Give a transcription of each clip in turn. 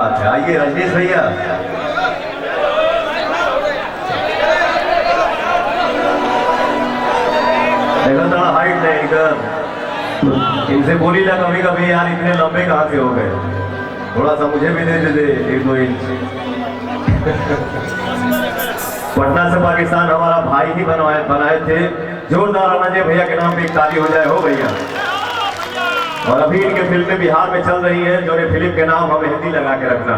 अच्छा, आइए रजनीश भैया। देखो थोड़ा हाइट है इधर, इनसे बोली ना कभी कभी यार इतने लंबे कहाँ से हो गए, थोड़ा सा मुझे भी दे दे 1-2 इंच। पटना से पाकिस्तान हमारा भाई ही बनाए थे। जोरदार आना भैया के नाम पे एक ताली हो जाए हो भैया। और अभी इनके फिल्में बिहार में चल रही है, जो फिल्म के नाम हमें हिंदी लगा के रखना।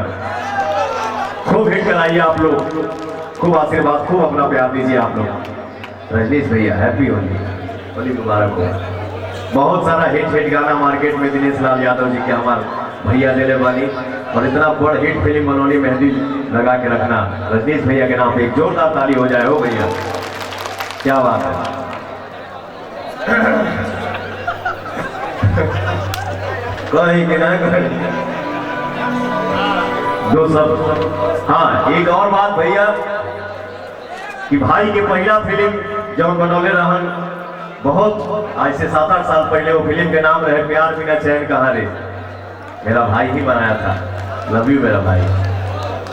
खूब हिट कराइए आप लोग, खूब आशीर्वाद, खूब अपना प्यार दीजिए आप लोग। रजनीश भैया हैप्पी होली, होली मुबारक हो। बहुत सारा हिट गाना मार्केट में दिनेश लाल यादव जी के हमारे भैया ले वाली, और इतना बड़ हिट फिल्म बनोनी मेहंदी लगा के रखना। रजनीश भैया के नाम पे एक जोरदार ताली हो जाए हो भैया, क्या बात है। कहीं कि ना कहीं जो सब। हाँ, एक और बात भैया कि भाई के पहला फिल्म जब बनौले रहन, बहुत आज से 7-8 साल पहले, वो फिल्म के नाम रहे प्यार बिना चैन कहाँ रे। मेरा भाई ही बनाया था। लव यू मेरा भाई।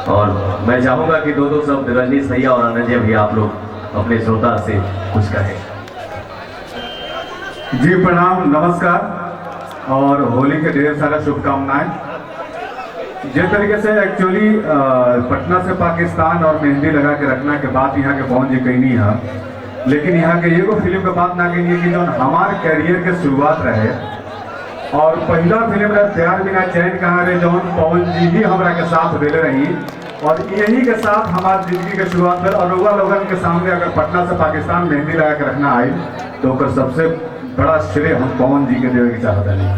और मैं चाहूंगा कि दो शब्द रजनीश भैया और अनंजय भैया आप लोग अपने श्रोता से कुछ कहें। जी प्रणाम, नमस्कार और होली के ढेर सारा शुभकामनाएं। जिस तरीके से एक्चुअली पटना से पाकिस्तान और मेहंदी लगा के रखना के बाद यहाँ के पहुँच जी कहीं है, लेकिन यहाँ के एगो फिल्म के बात ना कही कि जो हमारे कैरियर के शुरुआत रहे और पहला फिल्म रहे प्यार बिना चैन कहाँ रे, जौन पवन जी ही हमारा के साथ देले रही और यही के साथ हमारी जिंदगी के शुरुआत कर। और लोगन के सामने अगर पटना से पाकिस्तान मेहंदी लगा के रखना आई तो सबसे बड़ा श्रेय हम पवन जी के देवे की चाहते हैं।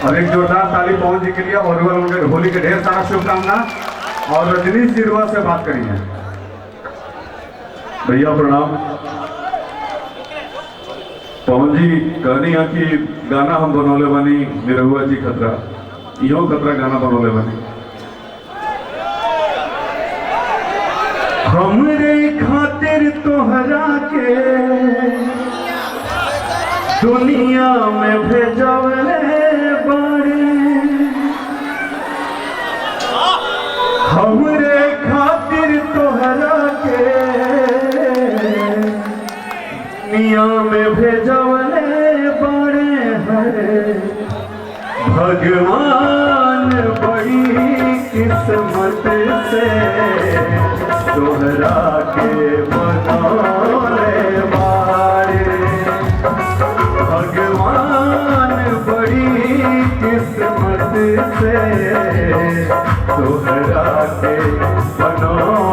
और एक जोरदार ताली पवन जी के लिए और उनके होली के ढेर सारा शुभकामना। और रजनीश जी रुआ से बात करिए। भैया प्रणाम। पवन जी कहनी है कि गाना हम बनौले बनी निरहुआ जी खतरा, इहो खतरा गाना बनौले बनी। हमरे खातिर तोहरा के दुनिया में भेजवले बाड़ी, हमरे खातिर तोहरा के दुनिया में भेजवले बाड़े हरे। भगवान बड़ी किस्मत से तोहरा के बनौले बाड़े। भगवान बड़ी किस्मत से तोहरा के बनौले